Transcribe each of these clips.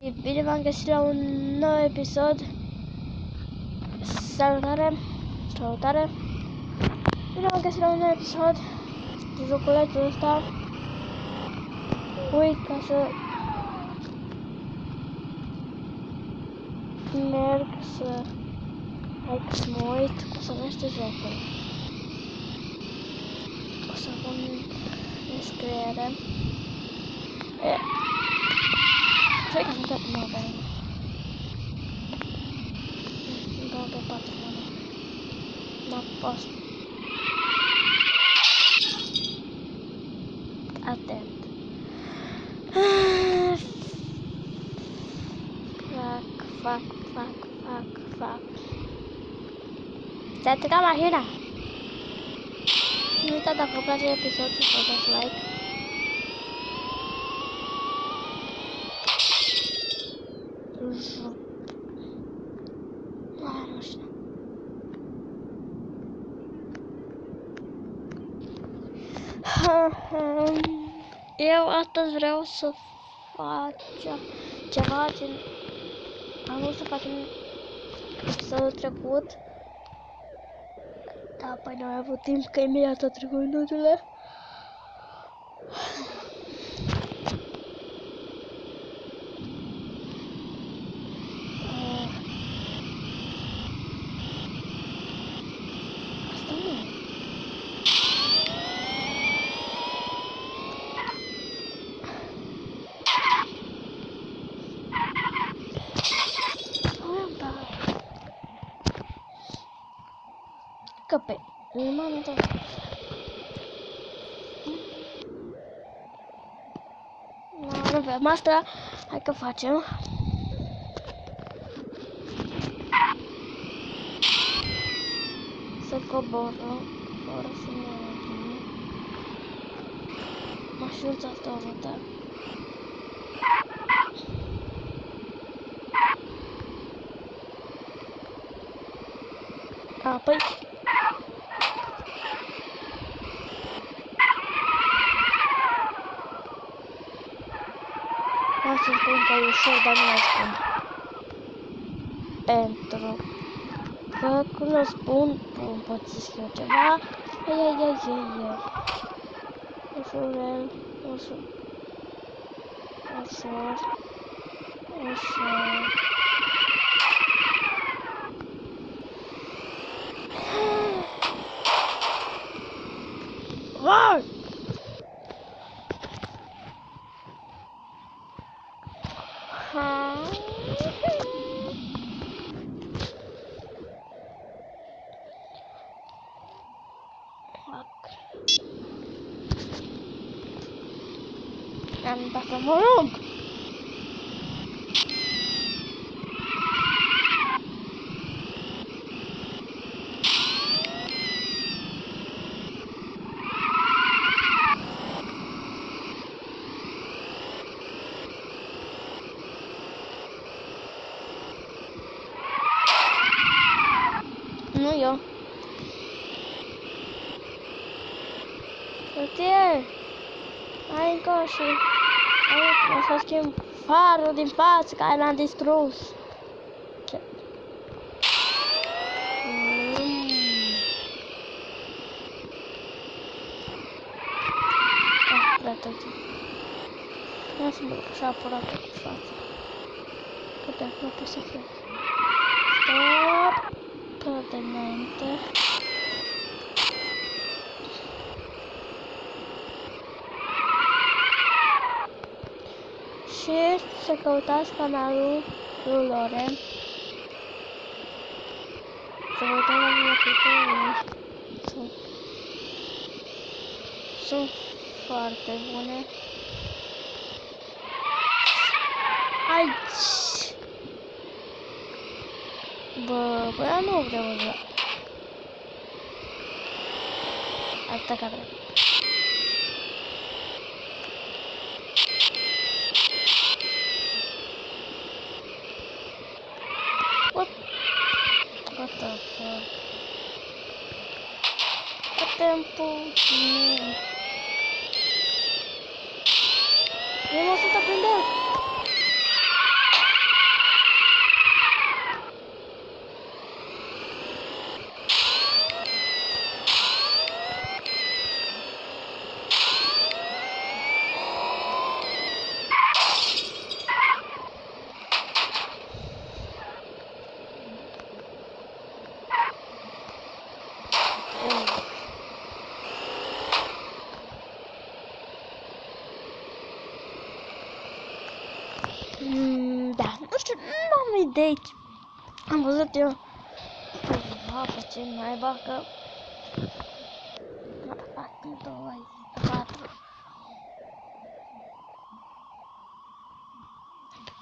Bine v-am găsit la un nou episod. Salutare! Salutare! Bine v-am găsit la un nou episod de joculețul ăsta. Uit ca să merg să... Hai că să mă uit cum se numește jocul. O să pun descriere. Cred că sunt nu avem. Dau pe 4 mână. N-am post. Atent. Fac. Ți-a trecut mașina? Nu uita, dacă vă place episodul, să dați like. Nu știu. Eu astăzi vreau să facem ceva ce am vrut să facem episodul trecut. Da, păi nu am avut timp, că imediat a trecut minutele. Asta nu e. Căpe. Nu am dat. Nu avem asta. Hai că facem. Să coborăm fără să ne vedem. Mașinuța asta o văd. Păi o să spun că e ușor, dar nu mai spun. Pentru că când o spun, pot să scriu ceva. Ușurel, ușor. Wow! Am dat să mă rog. Nu eu. Frate, hai încă și o să schimb farul din față care l-am distrus. Ia să mă duc așa apărată cu fața. Că de acolo trebuie să fie. Stop! Până de înainte. Și să căutați canalul lui Loren. Să vă uităm la videoclipuri. Sunt foarte bune. Aici! Bă, nu vreau să... Atâta ca vreau. What the fuck? Tempo. Eu não sei tá prendendo. Da, nu știu, nu am idei. Am văzut eu pe ce naiba că 2, 4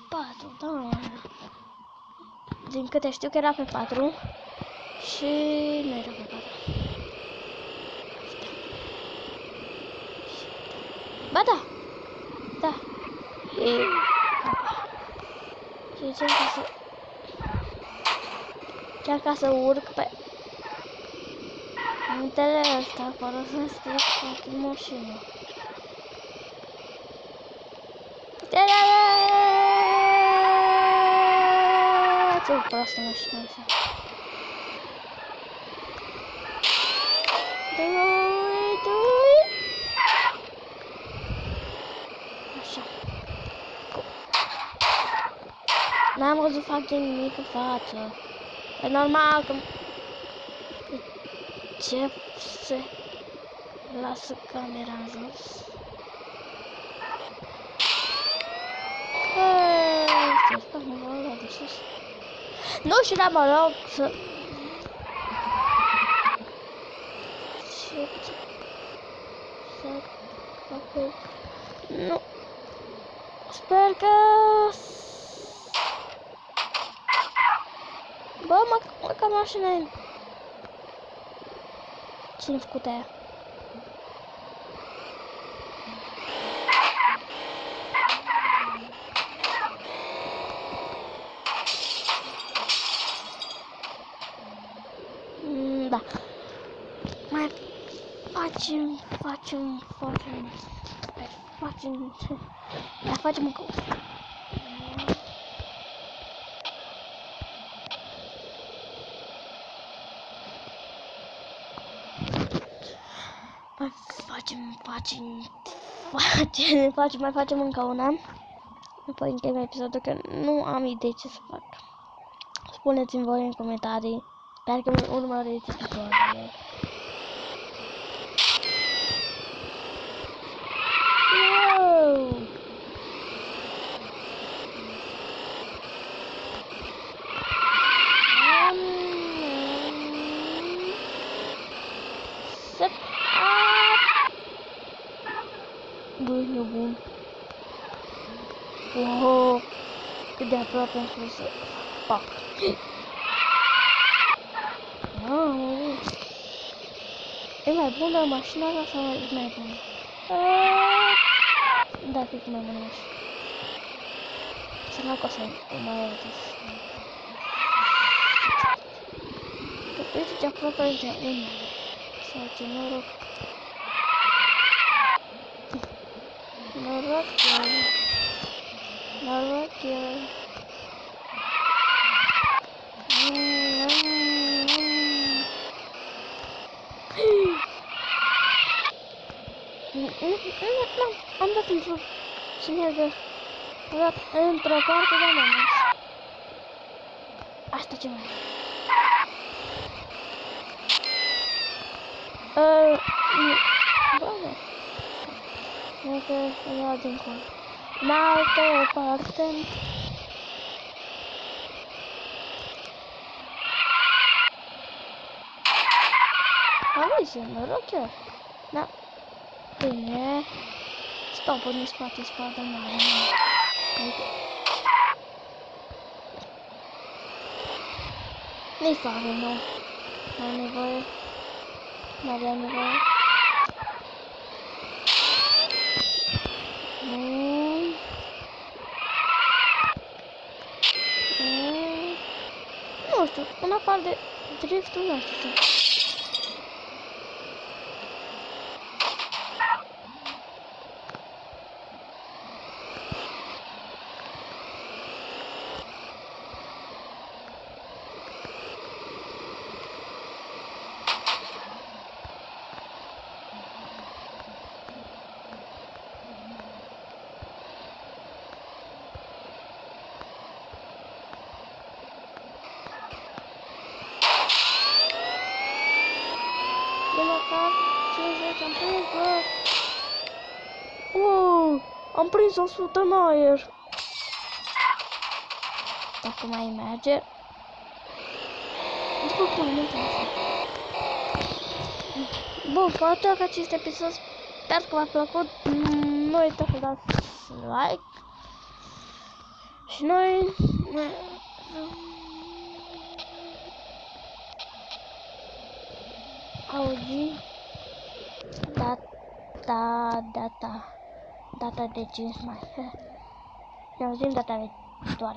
4, da. Din câte știu că era pe 4 și nu era pe 4. Ba da! Da. Și chiar ca să urc pe muntele ăsta, fără să stric fucking mașină. Ce proastă mașină asta. Așa. N-am văzut fucking nimic în față. E normal că ce se lasă camera în jos. Nu știu, dar mă rog să... Nu. Sper că... Bă, măcar mașina e... Cine-a făcut aia? Da. Mai facem încă o. Mai facem încă una. Apoi încheiem episodul că nu am idei ce să fac. Spuneți-mi voi în comentarii. Sper că mă urmăriți episoadele. Bun, e bun. Wow, cât de aproape am fost să fac. E mai bună mașina asta sau e mai bună? Da, cred că mai bună mașina. Să nu o să mai arătesc. Uite ce aproape de unul. Sau ce noroc. Noroc eu. Noroc eu. Am dat într-o sinergă. Am dat într-o parte, dar n-am mers. Asta ce mai bă, da. Nu că iau dincolo. În altă parte. Am zis, noroc chiar. Da. Bine. Stau până în spate, spada mare. Nu-i fac, nu. N-am nevoie. N-aveam nevoie. Nu știu, în afară de driftul, nu știu ce. Am prins, bă! Am prins 100 în aer! dacă mai merge. După cum nu bun, poate că acest episod sper că v-a plăcut. Nu uitați să dați like. Și noi auzi data de 5 mai. Ne auzim data viitoare.